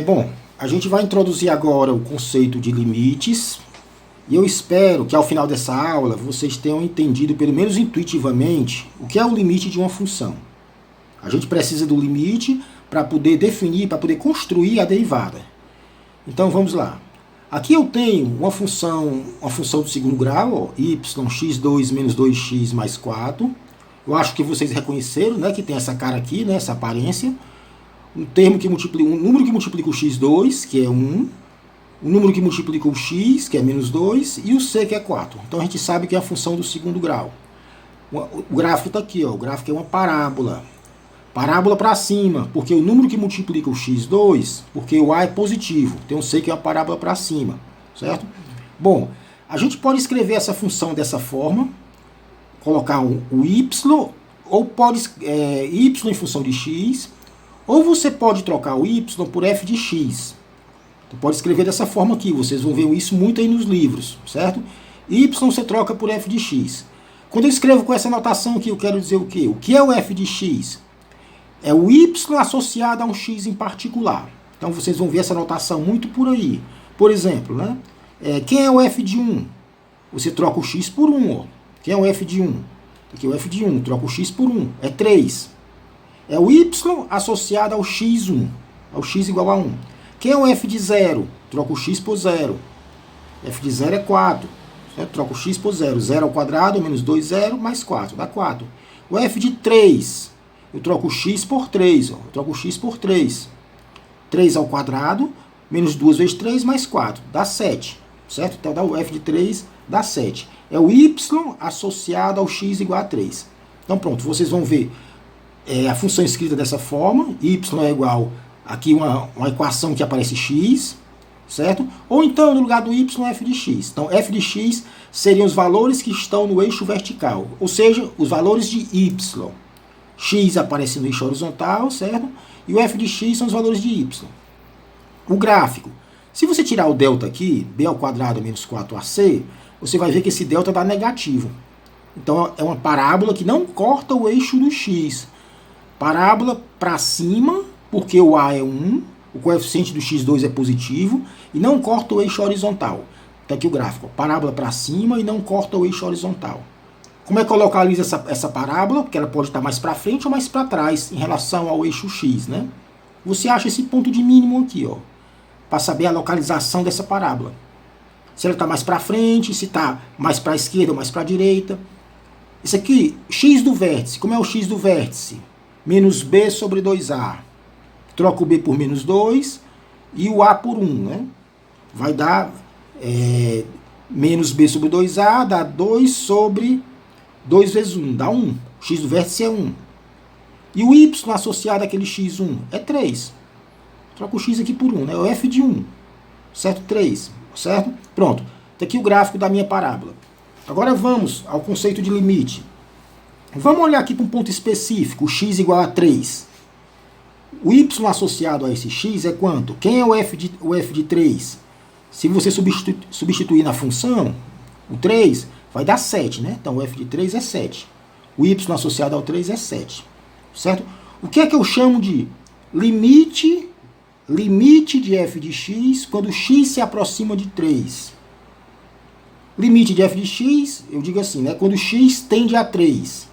Bom, a gente vai introduzir agora o conceito de limites e eu espero que ao final dessa aula vocês tenham entendido, pelo menos intuitivamente, o que é o limite de uma função. A gente precisa do limite para poder definir, para poder construir a derivada. Então vamos lá. Aqui eu tenho uma função do segundo grau, ó, yx2 menos 2x mais 4. Eu acho que vocês reconheceram, né, que tem essa cara aqui, né, essa aparência. Um número que multiplica o x2, que é 1, o número que multiplica o x, que é menos 2, e o c, que é 4. Então a gente sabe que é a função do segundo grau. O gráfico está aqui, ó, o gráfico é uma parábola. Parábola para cima, porque o número que multiplica o x2, porque o a é positivo, então eu sei que é uma parábola para cima, certo? Bom, a gente pode escrever essa função dessa forma, colocar o y, ou pode y em função de x, ou você pode trocar o y por f de x. Então pode escrever dessa forma aqui, vocês vão ver isso muito aí nos livros, certo? Y você troca por f de x. Quando eu escrevo com essa notação aqui, eu quero dizer o quê? O que é o f de x? É o y associado a um x em particular. Então vocês vão ver essa notação muito por aí. Por exemplo, né? Quem é o f de 1? Você troca o x por 1. Ó. Quem é o f de 1? Aqui é o f de 1, troca o x por 1. É 3. É o y associado ao x1, ao x igual a 1. Quem é o f de 0? Troca o x por 0. F de 0 é 4. Certo? Troca o x por 0. 0 ao quadrado, menos 2, 0, mais 4. Dá 4. O f de 3, eu troco o x por 3. Ó. Eu troco o x por 3. 3 ao quadrado, menos 2 vezes 3, mais 4. Dá 7. Certo? Então dá o f de 3, dá 7. É o y associado ao x igual a 3. Então pronto, vocês vão ver a função escrita dessa forma, y é igual, aqui uma equação que aparece x, certo? Ou então, no lugar do y, f de x. Então, f de x seriam os valores que estão no eixo vertical, ou seja, os valores de y. X aparece no eixo horizontal, certo? E o f de x são os valores de y. O gráfico. Se você tirar o delta aqui, b ao quadrado menos 4ac, você vai ver que esse delta dá negativo. Então, é uma parábola que não corta o eixo do x. Parábola para cima, porque o a é 1, o coeficiente do x2 é positivo, e não corta o eixo horizontal. Está aqui o gráfico, parábola para cima e não corta o eixo horizontal. Como é que eu localizo essa parábola? Porque ela pode estar mais para frente ou mais para trás em relação ao eixo x, né? Você acha esse ponto de mínimo aqui, ó, para saber a localização dessa parábola. Se ela está mais para frente, se está mais para a esquerda ou mais para a direita. Isso aqui, x do vértice. Como é o x do vértice? Menos b sobre 2a. Troca o b por menos 2 e o a por 1, né? Vai dar menos b sobre 2a, dá 2 sobre 2 vezes 1, dá 1. O x do vértice é 1. E o y associado àquele x1 é 3. Troca o x aqui por 1, né? É o f de 1, certo? 3, certo? Pronto. Está aqui o gráfico da minha parábola. Agora vamos ao conceito de limite. Vamos olhar aqui para um ponto específico, o x igual a 3. O y associado a esse x é quanto? Quem é o f de 3? Se você substituir na função, o 3 vai dar 7, né? Então o f de 3 é 7. O y associado ao 3 é 7. Certo? O que é que eu chamo de limite de f de x quando x se aproxima de 3? Limite de f de x, eu digo assim, né? Quando x tende a 3.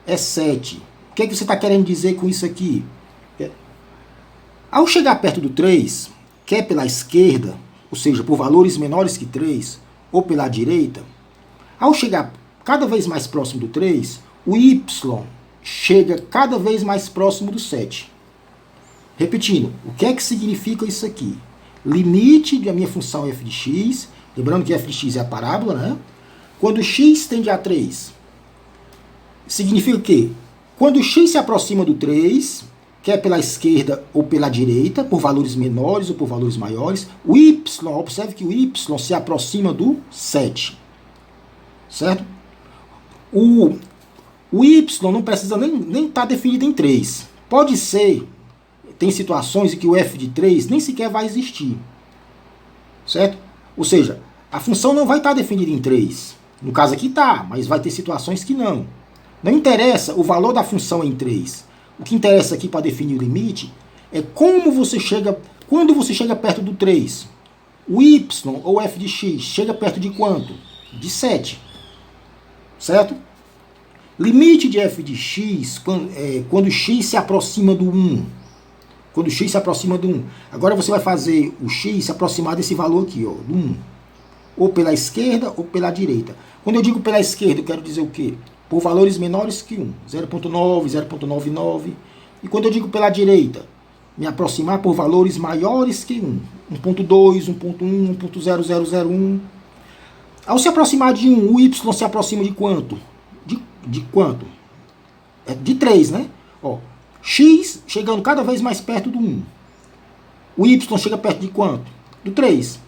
É 7. O que é que você está querendo dizer com isso aqui? Ao chegar perto do 3, quer pela esquerda, ou seja, por valores menores que 3, ou pela direita, ao chegar cada vez mais próximo do 3, o y chega cada vez mais próximo do 7. Repetindo, o que é que significa isso aqui? Limite da minha função f de x, lembrando que f de x é a parábola, né? Quando x tende a 3, significa que quando x se aproxima do 3, quer pela esquerda ou pela direita, por valores menores ou por valores maiores, o y, observe que o y se aproxima do 7. Certo? O y não precisa nem estar definido em 3. Pode ser, tem situações em que o f de 3 nem sequer vai existir. Certo? Ou seja, a função não vai estar definida em 3. No caso aqui está, mas vai ter situações que não. Não interessa o valor da função em 3. O que interessa aqui para definir o limite é como você chega Quando você chega perto do 3, o y ou f de x chega perto de quanto? De 7. Certo? Limite de f de x quando x se aproxima do 1. Quando x se aproxima do 1. Agora você vai fazer o x se aproximar desse valor aqui, ó, do 1. Ou pela esquerda ou pela direita. Quando eu digo pela esquerda, eu quero dizer o quê? Por valores menores que 1. 0,9, 0,99. E quando eu digo pela direita, me aproximar por valores maiores que 1. 1.2, 1.1, 1.0001. Ao se aproximar de 1, o y se aproxima de quanto? De quanto? É de 3, né? Ó, x chegando cada vez mais perto do 1. O y chega perto de quanto? Do 3.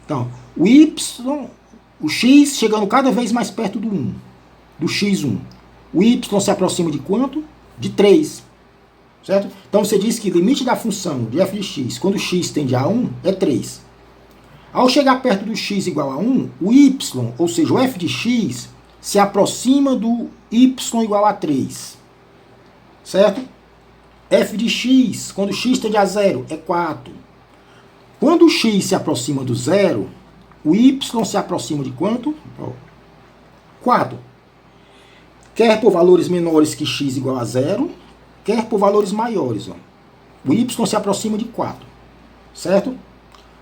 Então, o x chegando cada vez mais perto do 1. Do x1. O y se aproxima de quanto? De 3. Certo? Então você diz que o limite da função de f de x, quando x tende a 1, é 3. Ao chegar perto do x igual a 1, o y, ou seja, o f de x, se aproxima do y igual a 3. Certo? F de x, quando x tende a 0, é 4. Quando o x se aproxima do 0, o y se aproxima de quanto? 4. Quer por valores menores que x igual a 0, quer por valores maiores. Ó. O y se aproxima de 4. Certo?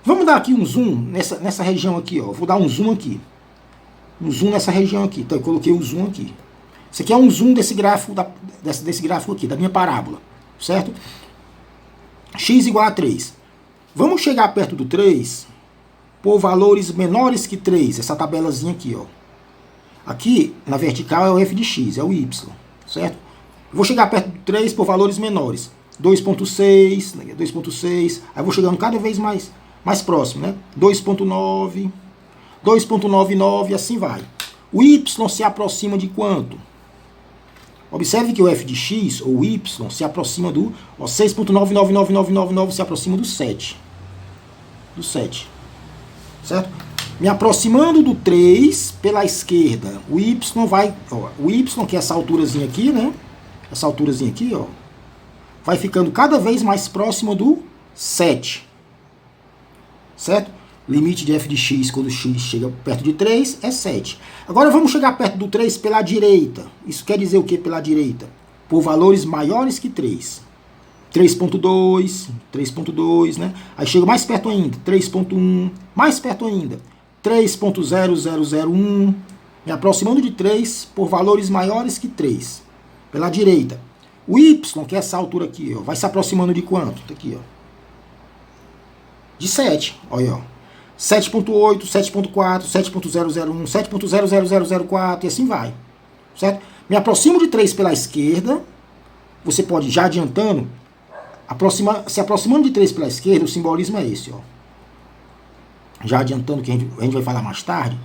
Vamos dar aqui um zoom nessa região aqui. Ó. Vou dar um zoom aqui. Um zoom nessa região aqui. Então eu coloquei o zoom aqui. Isso aqui é um zoom desse gráfico, desse gráfico aqui, da minha parábola. Certo? X igual a 3. Vamos chegar perto do 3 por valores menores que 3. Essa tabelazinha aqui. Ó. Aqui, na vertical, é o f de x, é o y. Certo? Vou chegar perto do 3 por valores menores. 2.6, 2.6. Aí vou chegando cada vez mais próximo, né? 2.9, 2.99 e assim vai. O y se aproxima de quanto? Observe que o f de x, ou y, se aproxima do 6.999999 se aproxima do 7. Do 7. Certo? Me aproximando do 3 pela esquerda, o y vai... Ó, o y, que é essa alturazinha aqui, né? Essa alturazinha aqui, ó, vai ficando cada vez mais próximo do 7. Certo? Limite de f de x quando x chega perto de 3 é 7. Agora vamos chegar perto do 3 pela direita. Isso quer dizer o que pela direita? Por valores maiores que 3. 3.2, 3.2, né? Aí chega mais perto ainda, 3.1, mais perto ainda, 3.0001, me aproximando de 3 por valores maiores que 3. Pela direita. O y, que é essa altura aqui, ó, vai se aproximando de quanto? Tá aqui, ó. De 7. Olha, ó. 7.8, 7.4, 7.001, 7.00004 e assim vai. Certo? Me aproximo de 3 pela esquerda. Você pode, já adiantando, se aproximando de 3 pela esquerda, o simbolismo é esse, ó. Já adiantando, que a gente vai falar mais tarde.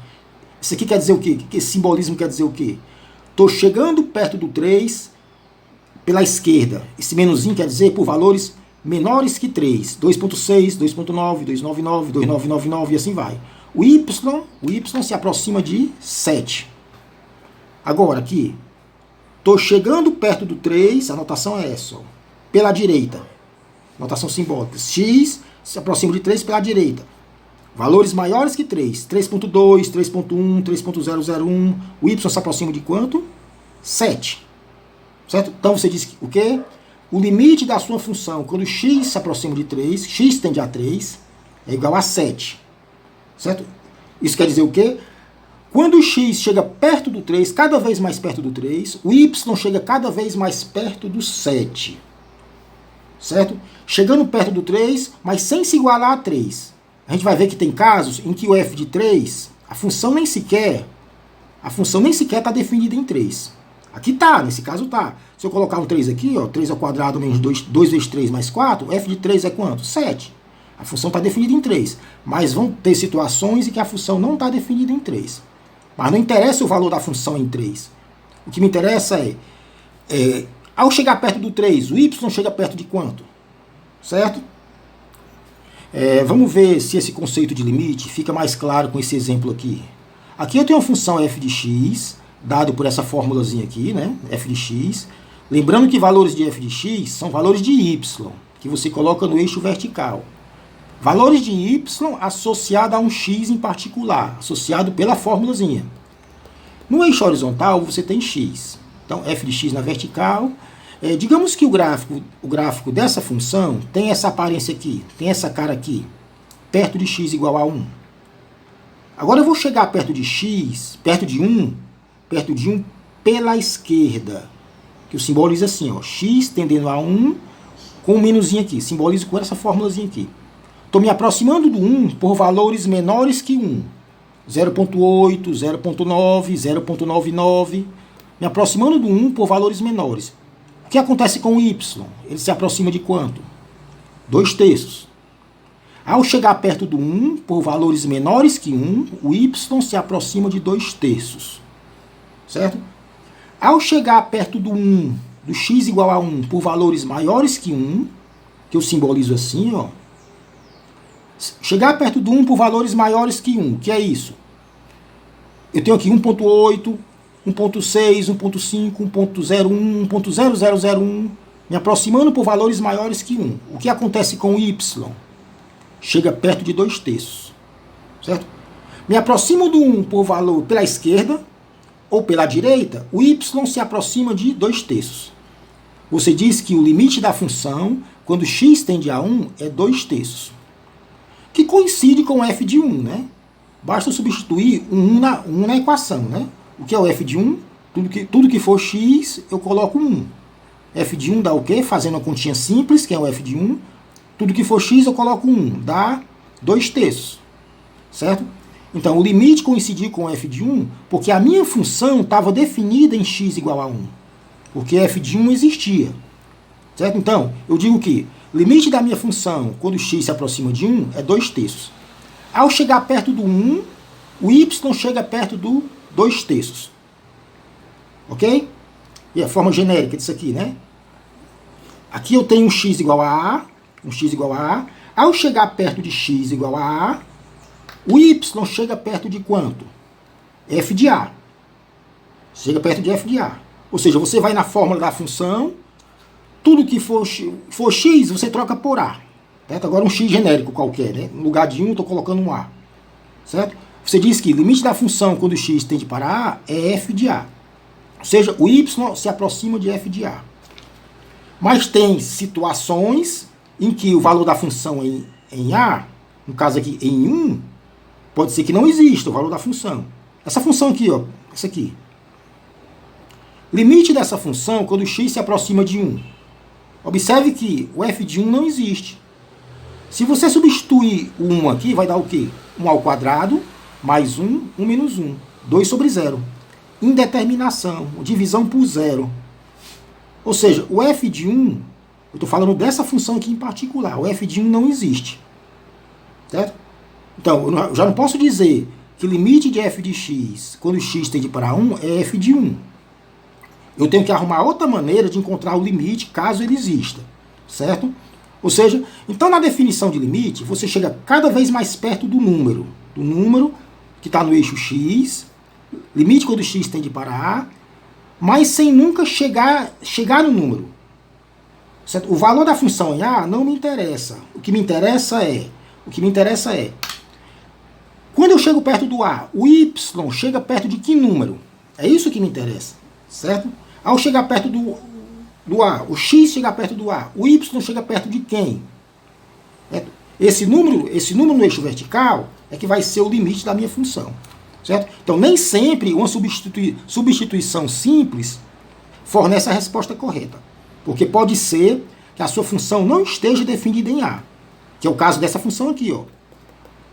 Isso aqui quer dizer o quê? Esse simbolismo quer dizer o quê? Estou chegando perto do 3 pela esquerda. Esse menuzinho quer dizer por valores menores que 3. 2.6, 2.9, 2.99, 2.999 e assim vai. O y se aproxima de 7. Agora aqui, estou chegando perto do 3, a notação é essa. Ó, pela direita. Notação simbólica. X se aproxima de 3 pela direita. Valores maiores que 3. 3.2, 3.1, 3.001. O y se aproxima de quanto? 7. Certo? Então você diz que o quê? O limite da sua função, quando x se aproxima de 3, x tende a 3, é igual a 7. Certo? Isso quer dizer o quê? Quando o x chega perto do 3, cada vez mais perto do 3, o y chega cada vez mais perto do 7. Certo? Chegando perto do 3, mas sem se igualar a 3. A gente vai ver que tem casos em que o f de 3, a função nem sequer está definida em 3. Aqui tá, nesse caso tá. Se eu colocar um 3 aqui, ó, 3 ao quadrado menos 2 vezes 3 mais 4, f de 3 é quanto? 7. A função está definida em 3. Mas vão ter situações em que a função não está definida em 3. Mas não interessa o valor da função em 3. O que me interessa é ao chegar perto do 3, o y chega perto de quanto? Certo? Vamos ver se esse conceito de limite fica mais claro com esse exemplo aqui. Aqui eu tenho uma função f de x, dado por essa formulazinha aqui, né? F de x. Lembrando que valores de f de x são valores de y. que você coloca no eixo vertical. Valores de y associado a um x em particular, associado pela fórmulazinha. No eixo horizontal, você tem x. Então, f de x na vertical. Digamos que o gráfico dessa função tem essa aparência aqui, tem essa cara aqui, perto de x igual a 1. Agora eu vou chegar perto de x, perto de 1 pela esquerda, que eu simbolizo assim, ó, x tendendo a 1 com um menuzinho aqui, simbolizo com essa formulazinha aqui. Estou me aproximando do 1 por valores menores que 1. 0.8, 0.9, 0.99. Me aproximando do 1 por valores menores. O que acontece com o y? Ele se aproxima de quanto? 2/3. Ao chegar perto do 1 por valores menores que 1, o y se aproxima de 2/3. Certo? Ao chegar perto do 1, do x igual a 1 por valores maiores que 1, que eu simbolizo assim, ó. Chegar perto do 1 por valores maiores que 1, que é isso? Eu tenho aqui 1.8, 1.6, 1.5, 1.01, 1.0001, me aproximando por valores maiores que 1. O que acontece com o y? Chega perto de 2/3. Certo? Me aproximo do 1 por valor pela esquerda ou pela direita, o y se aproxima de 2/3. Você diz que o limite da função, quando x tende a 1, é 2/3. Que coincide com o f de 1, né? Basta substituir um 1 na equação, né? O que é o f de 1? Tudo que for x, eu coloco 1. F de 1 dá o quê? Fazendo uma continha simples, que é o f de 1. Tudo que for x, eu coloco 1. Dá 2/3. Certo? Então, o limite coincidiu com o f de 1, porque a minha função estava definida em x igual a 1. Porque f de 1 existia. Certo? Então, eu digo que limite da minha função, quando x se aproxima de 1, é 2/3. Ao chegar perto do 1, o y chega perto do 2/3. Ok? E a forma genérica disso aqui, né? Aqui eu tenho um x igual a a, um x igual a a. Ao chegar perto de x igual a a, o y chega perto de quanto? F de a. Chega perto de f de a. Ou seja, você vai na fórmula da função, tudo que for x, você troca por a. Certo? Agora um x genérico qualquer, né? No lugar de 1, eu estou colocando um a. Certo? Você diz que o limite da função quando x tende para a é f de a. Ou seja, o y se aproxima de f de a. Mas tem situações em que o valor da função em a, no caso aqui em 1, pode ser que não exista o valor da função. Essa função aqui, ó, essa aqui. Limite dessa função quando x se aproxima de 1. Observe que o f de 1 não existe. Se você substituir o 1 aqui, vai dar o quê? 1 ao quadrado, mais 1, 1 menos 1. 2/0. Indeterminação, divisão por zero. Ou seja, o f de 1, eu estou falando dessa função aqui em particular, o f de 1 não existe. Certo? Então, eu já não posso dizer que o limite de f de x, quando x tende para 1, é f de 1. Eu tenho que arrumar outra maneira de encontrar o limite, caso ele exista. Certo? Ou seja, então na definição de limite, você chega cada vez mais perto do número que está no eixo x, limite quando x tende para a, mas sem nunca chegar no número. Certo? O valor da função em a não me interessa. O que me interessa é quando eu chego perto do a, o y chega perto de que número? É isso que me interessa. Certo? Ao chegar perto do a, o x chega perto do a, o y chega perto de quem? Esse número no eixo vertical é que vai ser o limite da minha função. Certo? Então, nem sempre uma substituição simples fornece a resposta correta. Porque pode ser que a sua função não esteja definida em a, que é o caso dessa função aqui. Ó.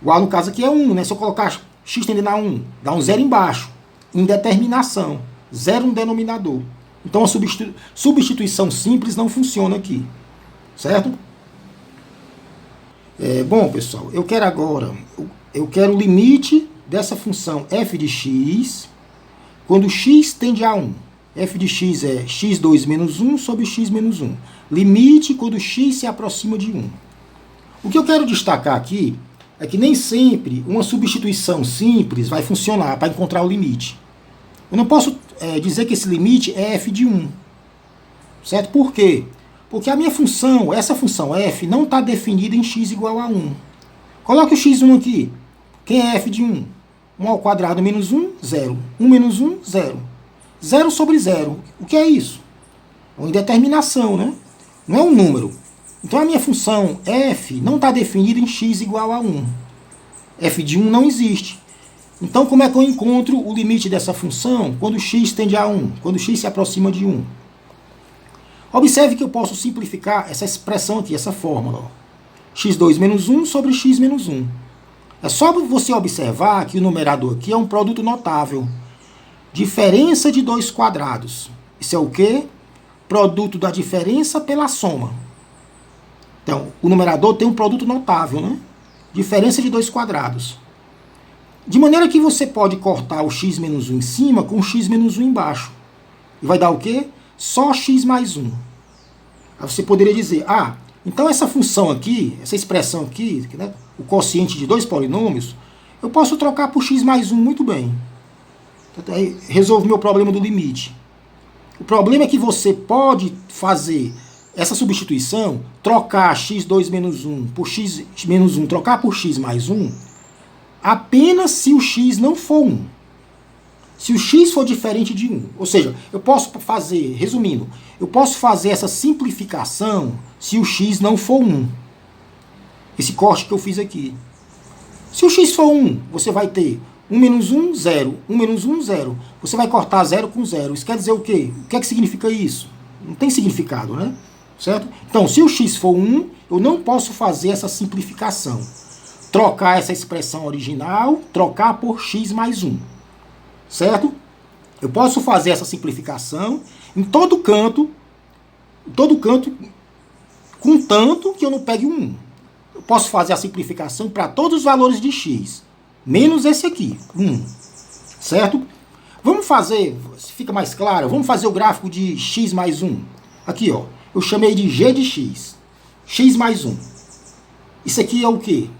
O a, no caso aqui, é 1. Né? Se eu colocar x tendendo a 1, dá um zero embaixo. Indeterminação. Zero no denominador. Então, a substituição simples não funciona aqui. Certo? Bom, pessoal, eu quero o limite dessa função f de x quando x tende a 1. F de x é x2 menos 1 sobre x menos 1. Limite quando x se aproxima de 1. O que eu quero destacar aqui é que nem sempre uma substituição simples vai funcionar para encontrar o limite. Eu não posso dizer que esse limite é f de 1. Certo? Por quê? Porque a minha função, essa função f, não está definida em x igual a 1. Coloque o x1 aqui. Quem é f de 1? 1 ao quadrado menos 1, 0. 1 menos 1, 0. 0 sobre 0. O que é isso? É uma indeterminação, né? Não é um número. Então a minha função f não está definida em x igual a 1. F de 1 não existe. Então como é que eu encontro o limite dessa função quando x tende a 1? Quando x se aproxima de 1? Observe que eu posso simplificar essa expressão aqui, essa fórmula. Ó. x2 menos 1 sobre x menos 1. É só você observar que o numerador aqui é um produto notável. Diferença de dois quadrados. Isso é o quê? Produto da diferença pela soma. Então, o numerador tem um produto notável, né? Diferença de dois quadrados. De maneira que você pode cortar o x menos 1 em cima com o x menos 1 embaixo. E vai dar o quê? Só x mais 1. Aí você poderia dizer, então essa função aqui, essa expressão aqui, né, o quociente de dois polinômios, eu posso trocar por x mais 1 muito bem. Então, aí resolvo o meu problema do limite. O problema é que você pode fazer essa substituição, trocar x2 menos 1 por x menos 1, trocar por x mais 1, apenas se o x não for 1. Se o x for diferente de 1. Ou seja, eu posso fazer, resumindo, eu posso fazer essa simplificação se o x não for 1. Esse corte que eu fiz aqui. Se o x for 1, você vai ter 1 menos 1, 0. 1 menos 1, 0. Você vai cortar 0 com 0. Isso quer dizer o quê? O que é que significa isso? Não tem significado, né? Certo? Então, se o x for 1, eu não posso fazer essa simplificação. Trocar essa expressão original, trocar por x mais 1. Certo? Eu posso fazer essa simplificação em todo canto, contanto que eu não pegue um 1. Eu posso fazer a simplificação para todos os valores de x, menos esse aqui, 1. Certo? Vamos fazer, se fica mais claro, vamos fazer o gráfico de x mais 1. Aqui, ó, eu chamei de g de x, x mais 1. Isso aqui é o quê?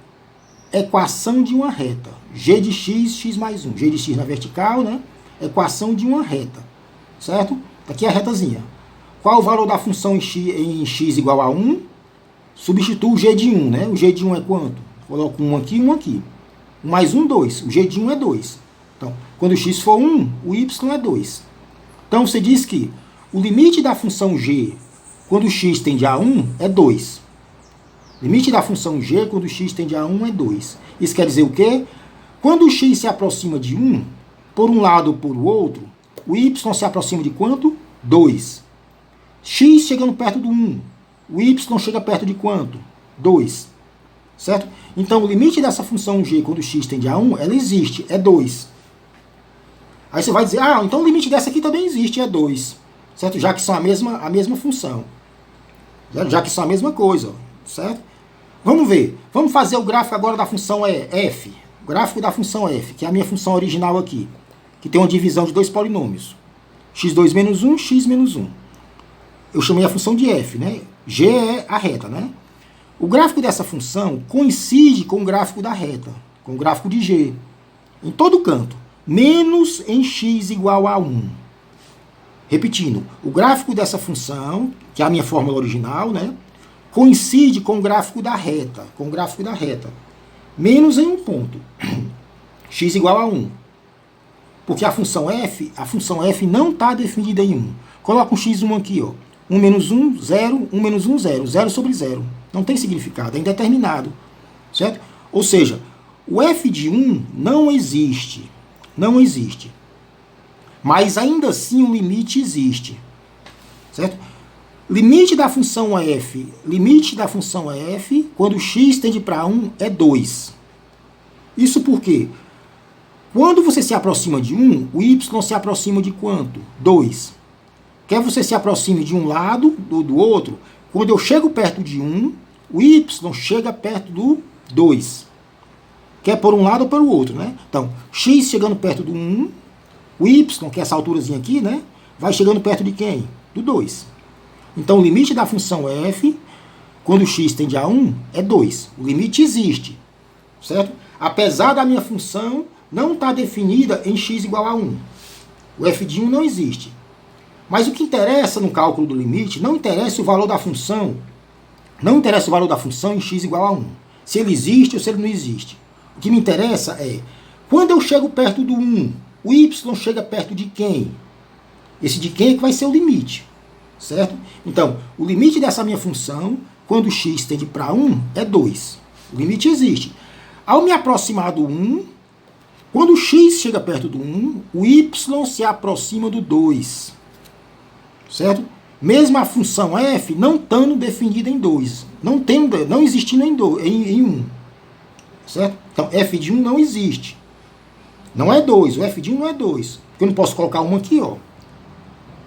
Equação de uma reta. G de x, x mais 1. G de x na vertical, né? Equação de uma reta. Certo? Aqui é a retazinha. Qual o valor da função em x igual a 1? Substituo o g de 1, né? O g de 1 é quanto? Coloco 1 aqui e 1 aqui. 1 mais 1, 2. O g de 1 é 2. Então, quando o x for 1, o y é 2. Então, você diz que o limite da função g, quando o x tende a 1, é 2. Limite da função g, quando o x tende a 1, é 2. Isso quer dizer o quê? Quando o x se aproxima de 1, por um lado ou por outro, o y se aproxima de quanto? 2. X chegando perto do 1. O y chega perto de quanto? 2. Certo? Então, o limite dessa função g, quando x tende a 1, ela existe, é 2. Aí você vai dizer, então o limite dessa aqui também existe, é 2. Certo? Já que são a mesma função. Já que são a mesma coisa. Certo? Vamos ver. Vamos fazer o gráfico agora da função f. O gráfico da função f, que é a minha função original aqui. Que tem uma divisão de dois polinômios. x2 menos 1, x menos 1. Eu chamei a função de f, né? G é a reta, né? O gráfico dessa função coincide com o gráfico da reta. Com o gráfico de g. Em todo canto. Menos em x igual a 1. Repetindo. O gráfico dessa função, que é a minha fórmula original, né? Coincide com o gráfico da reta. Com o gráfico da reta. Menos em um ponto. X igual a 1. Porque a função f não está definida em 1. Coloca um x1 aqui, ó. 1 menos 1, 0. 1 menos 1, 0. 0 sobre 0. Não tem significado, é indeterminado. Certo? Ou seja, o f de 1 não existe. Não existe. Mas ainda assim o limite existe. Certo? Limite da função f, quando x tende para 1, é 2. Isso por quê? Quando você se aproxima de 1, o y se aproxima de quanto? 2. Quer você se aproxime de um lado, do outro, quando eu chego perto de 1, o y chega perto do 2. Quer por um lado ou pelo outro, né? Então, x chegando perto do 1, o y, que é essa alturazinha aqui, né? Vai chegando perto de quem? Do 2. Então, o limite da função f, quando x tende a 1, é 2. O limite existe, certo? Apesar da minha função não estar definida em x igual a 1. O f de 1 não existe. Mas o que interessa no cálculo do limite, não interessa o valor da função, não interessa o valor da função em x igual a 1. Se ele existe ou se ele não existe. O que me interessa é, quando eu chego perto do 1, o y chega perto de quem? Esse de quem é que vai ser o limite, certo? Então, o limite dessa minha função, quando x tende para 1, é 2. O limite existe. Ao me aproximar do 1, quando x chega perto do 1, o y se aproxima do 2, certo? Mesmo a função f não estando definida em 2, não existindo em 1, certo? Então, f de 1 não existe. Não é 2, o f de 1 não é 2. Porque eu não posso colocar 1 aqui, ó.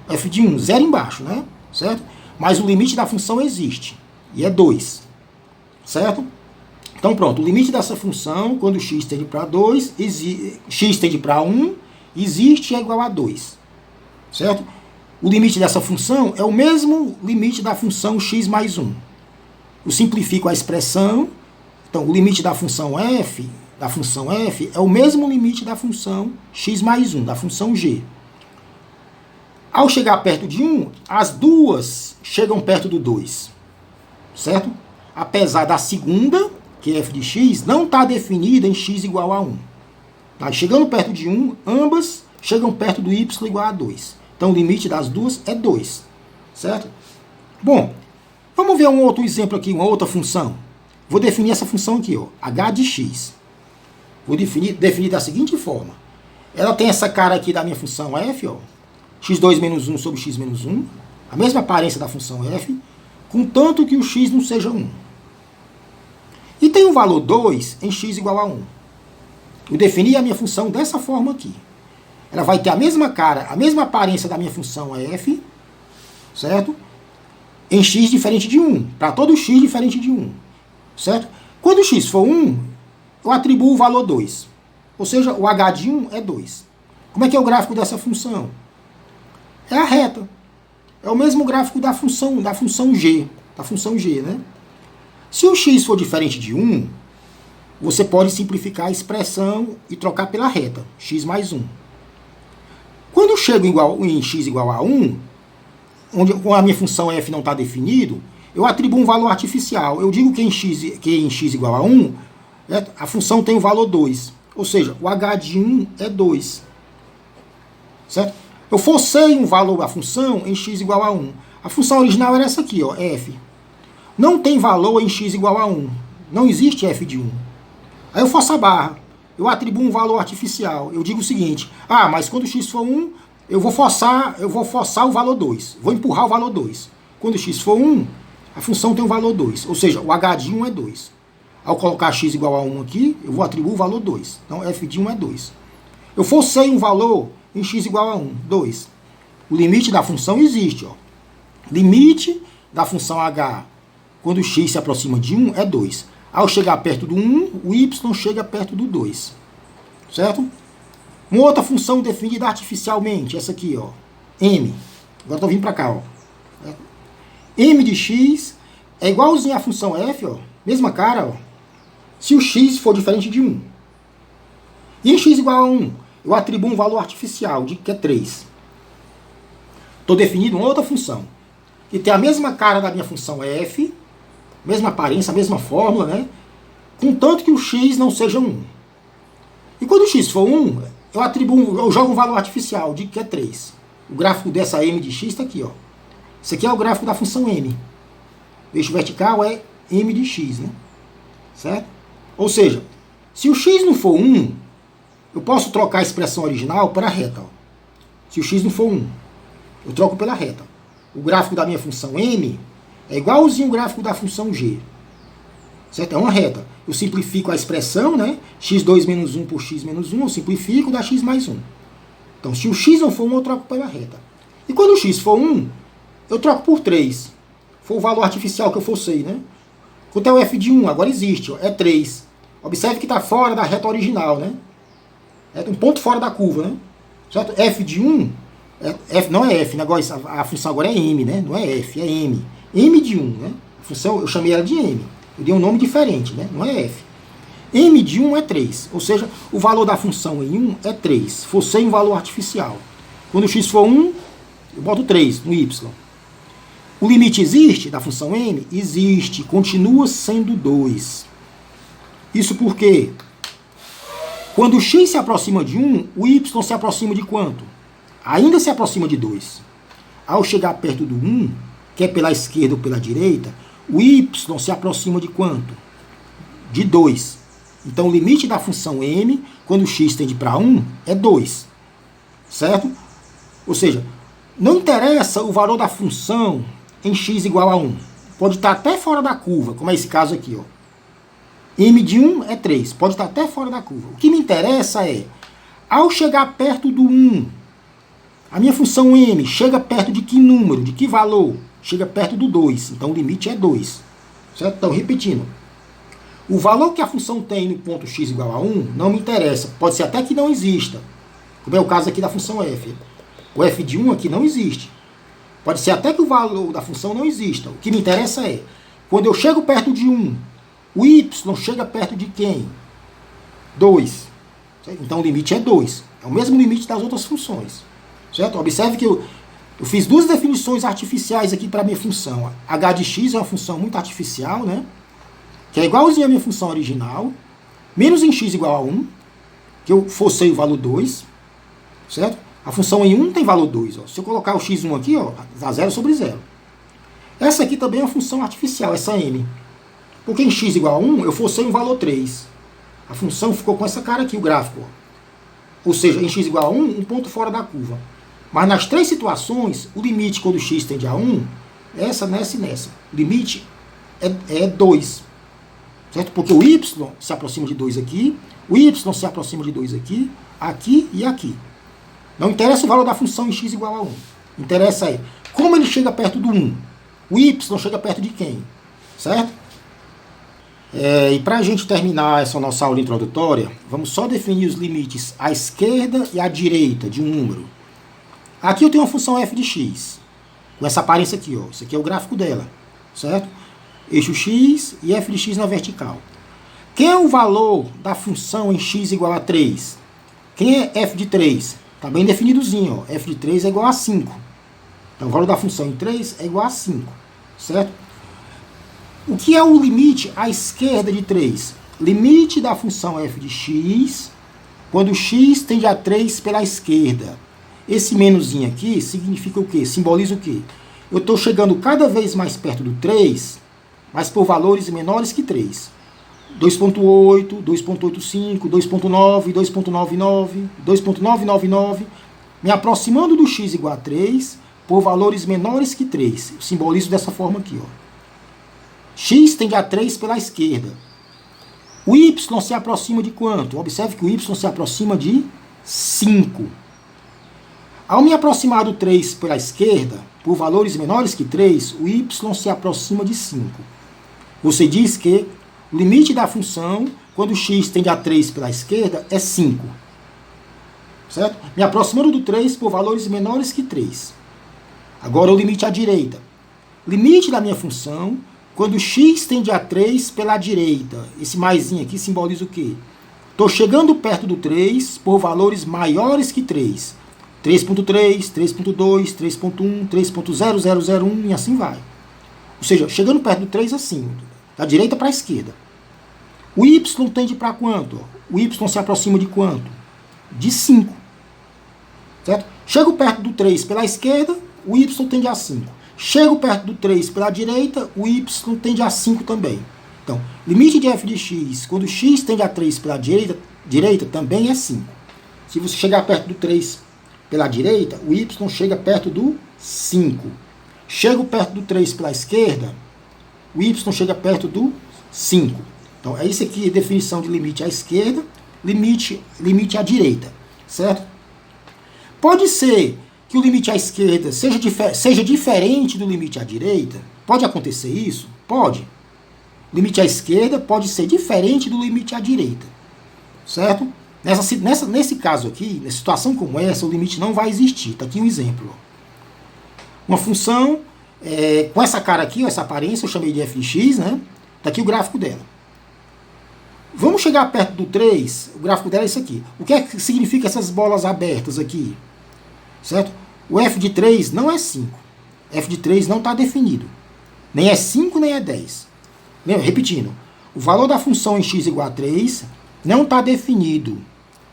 F de 1, 0 embaixo, né? Certo? Mas o limite da função existe, e é 2, certo? Então pronto, o limite dessa função, quando x tende para 2, x tende para 1, existe e é igual a 2, certo? O limite dessa função é o mesmo limite da função x mais 1. Eu simplifico a expressão, então o limite da função f é o mesmo limite da função x mais 1, da função g. Ao chegar perto de 1, as duas chegam perto do 2, certo? Apesar da segunda, que é f de x, não está definida em x igual a 1. Tá? Chegando perto de 1, ambas chegam perto do y igual a 2. Então o limite das duas é 2, certo? Bom, vamos ver um outro exemplo aqui, uma outra função. Vou definir essa função aqui, ó, h de x. Vou definir da seguinte forma. Ela tem essa cara aqui da minha função f, ó, x2 menos 1 sobre x menos 1, a mesma aparência da função f, contanto que o x não seja 1. E tem o valor 2 em x igual a 1. Eu defini a minha função dessa forma aqui. Ela vai ter a mesma cara, a mesma aparência da minha função f, certo? Em x diferente de 1, para todo x diferente de 1, certo? Quando o x for 1, eu atribuo o valor 2. Ou seja, o h de 1 é 2. Como é que é o gráfico dessa função? É a reta. É o mesmo gráfico da função g, né? Se o x for diferente de 1, você pode simplificar a expressão e trocar pela reta, x mais 1. Quando eu chego em x igual a 1, onde a minha função f não está definido, eu atribuo um valor artificial. Eu digo que em x igual a 1, a função tem o valor 2. Ou seja, o h de 1 é 2. Certo? Eu forcei um valor da função em x igual a 1. A função original era essa aqui, ó, f. Não tem valor em x igual a 1. Não existe f de 1. Aí eu forço a barra. Eu atribuo um valor artificial. Eu digo o seguinte, mas quando x for 1, eu vou forçar o valor 2. Vou empurrar o valor 2. Quando x for 1, a função tem o valor 2. Ou seja, o h de 1 é 2. Ao colocar x igual a 1 aqui, eu vou atribuir o valor 2. Então, f de 1 é 2. Eu forcei um valor em x igual a 1, 2. O limite da função existe, ó. Limite da função h, quando o x se aproxima de 1, é 2. Ao chegar perto do 1, o y chega perto do 2. Certo? Uma outra função definida artificialmente, essa aqui, ó, m. Agora estou vindo para cá, ó. M de x é igualzinho à função f, ó, mesma cara, ó, se o x for diferente de 1. E em x igual a 1, eu atribuo um valor artificial, que é 3. Estou definindo uma outra função, que tem a mesma cara da minha função f, mesma aparência, a mesma fórmula, né? Contanto que o x não seja 1. E quando o x for 1, eu jogo um valor artificial, que é 3. O gráfico dessa m de x está aqui, ó. Esse aqui é o gráfico da função m. O eixo vertical é m de x, né? Certo? Ou seja, se o x não for 1, eu posso trocar a expressão original para a reta. Ó. Se o x não for 1, eu troco pela reta. O gráfico da minha função m é igualzinho o gráfico da função g. Certo? É uma reta. Eu simplifico a expressão, né? x2 menos 1 por x menos 1, eu simplifico, dá x mais 1. Então, se o x não for 1, eu troco pela reta. E quando o x for 1, eu troco por 3. Foi o valor artificial que eu forcei, né? Quanto é o f de 1? Agora existe, ó, é 3. Observe que está fora da reta original, né? É um ponto fora da curva, né? Certo? F de 1, não é f, negócio, a função agora é m, né? Não é f, é m. M de 1, né? A função, eu chamei ela de m. Eu dei um nome diferente, né? Não é f. M de 1 é 3. Ou seja, o valor da função em 1 é 3. Forcei um valor artificial. Quando o x for 1, Eu boto 3 no y. O limite existe da função m? Existe, continua sendo 2. Isso porque quando o x se aproxima de 1, o y se aproxima de quanto? Ainda se aproxima de 2. Ao chegar perto do 1, quer pela esquerda ou pela direita, o y se aproxima de quanto? De 2. Então o limite da função m, quando o x tende para 1, é 2. Certo? Ou seja, não interessa o valor da função em x igual a 1. Pode estar até fora da curva, como é esse caso aqui, ó. M de 1 é 3, pode estar até fora da curva. O que me interessa é, ao chegar perto do 1, a minha função m chega perto de que número, de que valor? Chega perto do 2, então o limite é 2. Certo? Então, repetindo, o valor que a função tem no ponto x igual a 1 não me interessa, pode ser até que não exista, como é o caso aqui da função f. O f de 1 aqui não existe. Pode ser até que o valor da função não exista. O que me interessa é, quando eu chego perto de 1, o y chega perto de quem? 2. Certo? Então o limite é 2. É o mesmo limite das outras funções. Certo? Observe que eu fiz duas definições artificiais aqui para a minha função. H de x é uma função muito artificial, né? Que é igualzinha à minha função original, menos em x igual a 1, que eu forcei o valor 2. Certo? A função em 1 tem valor 2. Ó. Se eu colocar o x1 aqui, ó, dá 0 sobre 0. Essa aqui também é uma função artificial, essa m. Porque em x igual a 1, eu forcei um valor 3. A função ficou com essa cara aqui, o gráfico. Ou seja, em x igual a 1, um ponto fora da curva. Mas nas três situações, o limite quando x tende a 1, essa, nessa e nessa. O limite é 2. Certo? Porque o y se aproxima de 2 aqui, o y se aproxima de 2 aqui, aqui e aqui. Não interessa o valor da função em x igual a 1. Interessa aí, como ele chega perto do 1? O y chega perto de quem? Certo? E para a gente terminar essa nossa aula introdutória, vamos só definir os limites à esquerda e à direita de um número. Aqui eu tenho uma função f de x, com essa aparência aqui, ó. Isso aqui é o gráfico dela, certo? Eixo x e f de x na vertical. Quem é o valor da função em x igual a 3? Quem é f de 3? Está bem definidozinho, ó. F de 3 é igual a 5. Então o valor da função em 3 é igual a 5, certo? O que é o limite à esquerda de 3? Limite da função f de x quando x tende a 3 pela esquerda. Esse menuzinho aqui significa o quê? Simboliza o quê? Eu estou chegando cada vez mais perto do 3, mas por valores menores que 3. 2.8, 2.85, 2.9, 2.99, 2.999, me aproximando do x igual a 3 por valores menores que 3. Eu simbolizo dessa forma aqui, ó. X tende a 3 pela esquerda. O y se aproxima de quanto? Observe que o y se aproxima de 5. Ao me aproximar do 3 pela esquerda, por valores menores que 3, o y se aproxima de 5. Você diz que o limite da função, quando x tende a 3 pela esquerda, é 5. Certo? Me aproximando do 3 por valores menores que 3. Agora o limite à direita. Limite da minha função, quando x tende a 3 pela direita. Esse maisinho aqui simboliza o quê? Estou chegando perto do 3 por valores maiores que 3. 3.3, 3.2, 3.1, 3.0001 e assim vai. Ou seja, chegando perto do 3 assim, da direita para a esquerda. O y tende para quanto? O y se aproxima de quanto? De 5. Certo? Chego perto do 3 pela esquerda, o y tende a 5. Chego perto do 3 pela direita, o y tende a 5 também. Então, limite de f de x, quando x tende a 3 pela direita também é 5. Se você chegar perto do 3 pela direita, o y chega perto do 5. Chego perto do 3 pela esquerda, o y chega perto do 5. Então, é isso aqui a definição de limite à esquerda, limite à direita, certo? Pode ser que o limite à esquerda seja diferente do limite à direita? Pode acontecer isso? Pode. O limite à esquerda pode ser diferente do limite à direita, certo? Nesse caso aqui, nessa situação como essa, o limite não vai existir. Está aqui um exemplo. Uma função com essa cara aqui, essa aparência, eu chamei de f de x, né? Está aqui o gráfico dela. Vamos chegar perto do 3, o gráfico dela é isso aqui. O que é que significa essas bolas abertas aqui? Certo? O f de 3 não é 5. F de 3 não está definido. Nem é 5, nem é 10. Repetindo, o valor da função em x igual a 3 não está definido.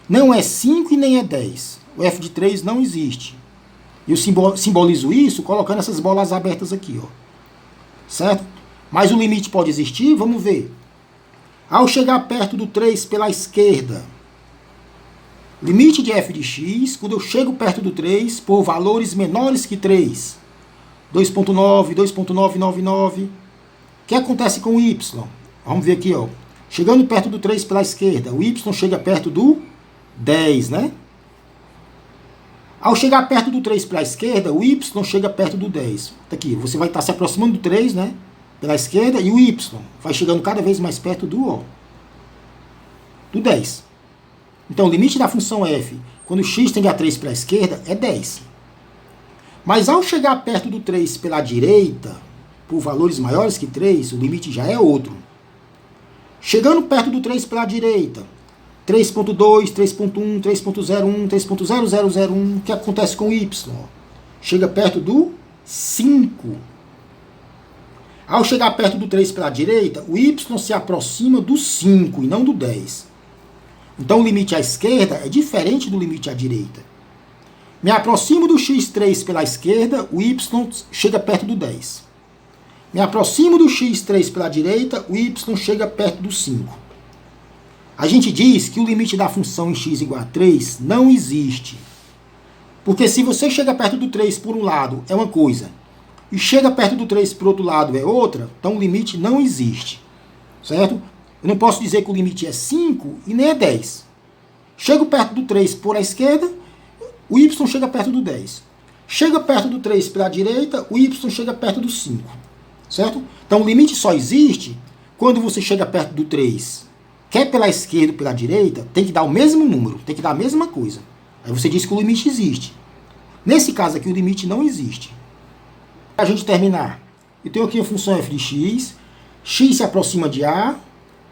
Não é 5 e nem é 10. O f de 3 não existe. Eu simbolizo isso colocando essas bolas abertas aqui, ó. Certo? Mas o limite pode existir? Vamos ver. Ao chegar perto do 3 pela esquerda, limite de f de x, quando eu chego perto do 3, por valores menores que 3. 2.9, 2.999. O que acontece com o y? Vamos ver aqui, ó. Chegando perto do 3 pela esquerda, o y chega perto do 10, né? Ao chegar perto do 3 pela esquerda, o y chega perto do 10. Tá aqui, você vai estar se aproximando do 3, né? Pela esquerda, e o y vai chegando cada vez mais perto do 10. Então, o limite da função f, quando x tende a 3 pela esquerda, é 10. Mas ao chegar perto do 3 pela direita, por valores maiores que 3, o limite já é outro. Chegando perto do 3 pela direita, 3.2, 3.1, 3.01, 3.0001, o que acontece com o y? Chega perto do 5. Ao chegar perto do 3 pela direita, o y se aproxima do 5 e não do 10. Então o limite à esquerda é diferente do limite à direita. Me aproximo do x3 pela esquerda, o y chega perto do 10. Me aproximo do x3 pela direita, o y chega perto do 5. A gente diz que o limite da função em x igual a 3 não existe. Porque se você chega perto do 3 por um lado é uma coisa, e chega perto do 3 por outro lado é outra, então o limite não existe. Certo? Eu não posso dizer que o limite é 5 e nem é 10. Chego perto do 3 por a esquerda, o y chega perto do 10. Chega perto do 3 pela direita, o y chega perto do 5. Certo? Então o limite só existe quando você chega perto do 3. Quer pela esquerda ou pela direita, tem que dar o mesmo número, tem que dar a mesma coisa. Aí você diz que o limite existe. Nesse caso aqui, o limite não existe. Para a gente terminar, eu tenho aqui a função f de x, x se aproxima de a,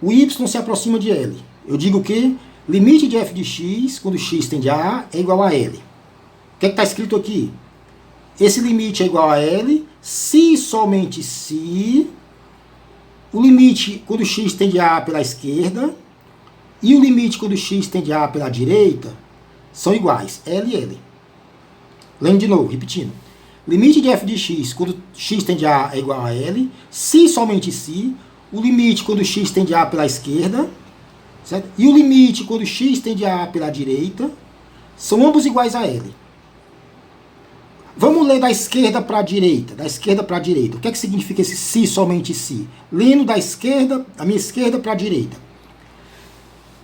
o y se aproxima de L. Eu digo que limite de f de x, quando x tende a A, é igual a L. O que está escrito aqui? Esse limite é igual a L se e somente se o limite quando x tende a A pela esquerda e o limite quando x tende a A pela direita são iguais, L e L. Lendo de novo, repetindo. Limite de f de x quando x tende a A é igual a L se e somente se o limite quando x tende a A pela esquerda, certo? E o limite quando x tende a A pela direita são ambos iguais a L. Vamos ler da esquerda para a direita. Da esquerda para a direita. O que é que significa esse se, somente se? Lendo da esquerda, a minha esquerda para a direita.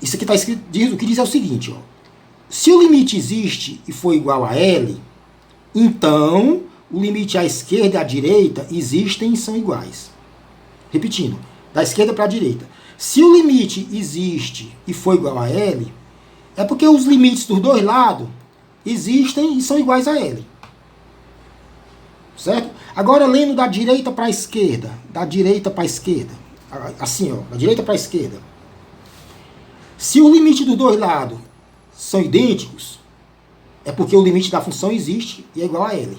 Isso aqui está escrito, o que diz é o seguinte, ó. Se o limite existe e for igual a L, então o limite à esquerda e à direita existem e são iguais. Repetindo, da esquerda para a direita. Se o limite existe e for igual a L, é porque os limites dos dois lados existem e são iguais a L. Certo? Agora, lendo da direita para a esquerda. Da direita para a esquerda. Assim, ó. Da direita para a esquerda. Se o limite dos dois lados são idênticos, é porque o limite da função existe e é igual a L.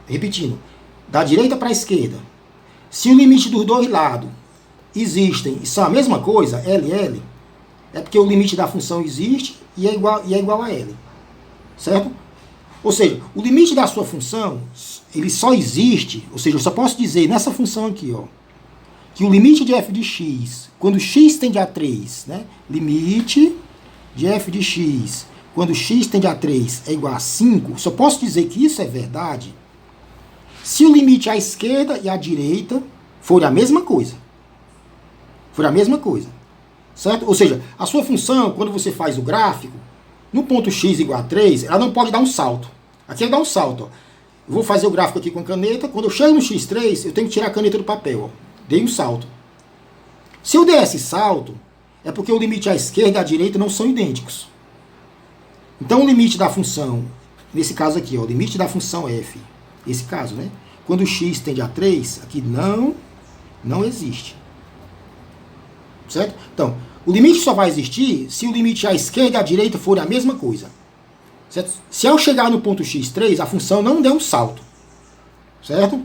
Repetindo. Da direita para a esquerda. Se o limite dos dois lados existem e são a mesma coisa, L, L, é porque o limite da função existe e é igual a L. Certo? Ou seja, o limite da sua função, ele só existe, ou seja, eu só posso dizer nessa função aqui, ó, que o limite de f de x, quando x tende a 3, né, limite de f de x, quando x tende a 3 é igual a 5, só posso dizer que isso é verdade se o limite à esquerda e à direita for a mesma coisa. For a mesma coisa. Certo? Ou seja, a sua função, quando você faz o gráfico, no ponto x igual a 3, ela não pode dar um salto. Aqui ela dá um salto. Ó. Eu vou fazer o gráfico aqui com a caneta. Quando eu chego no x3, eu tenho que tirar a caneta do papel. Ó. Dei um salto. Se eu der esse salto, é porque o limite à esquerda e à direita não são idênticos. Então o limite da função, nesse caso aqui, ó, o limite da função f, esse caso, né? Quando x tende a 3, aqui não existe. Certo? Então, o limite só vai existir se o limite à esquerda e à direita forem a mesma coisa. certo? Se ao chegar no ponto x3, a função não der um salto, certo?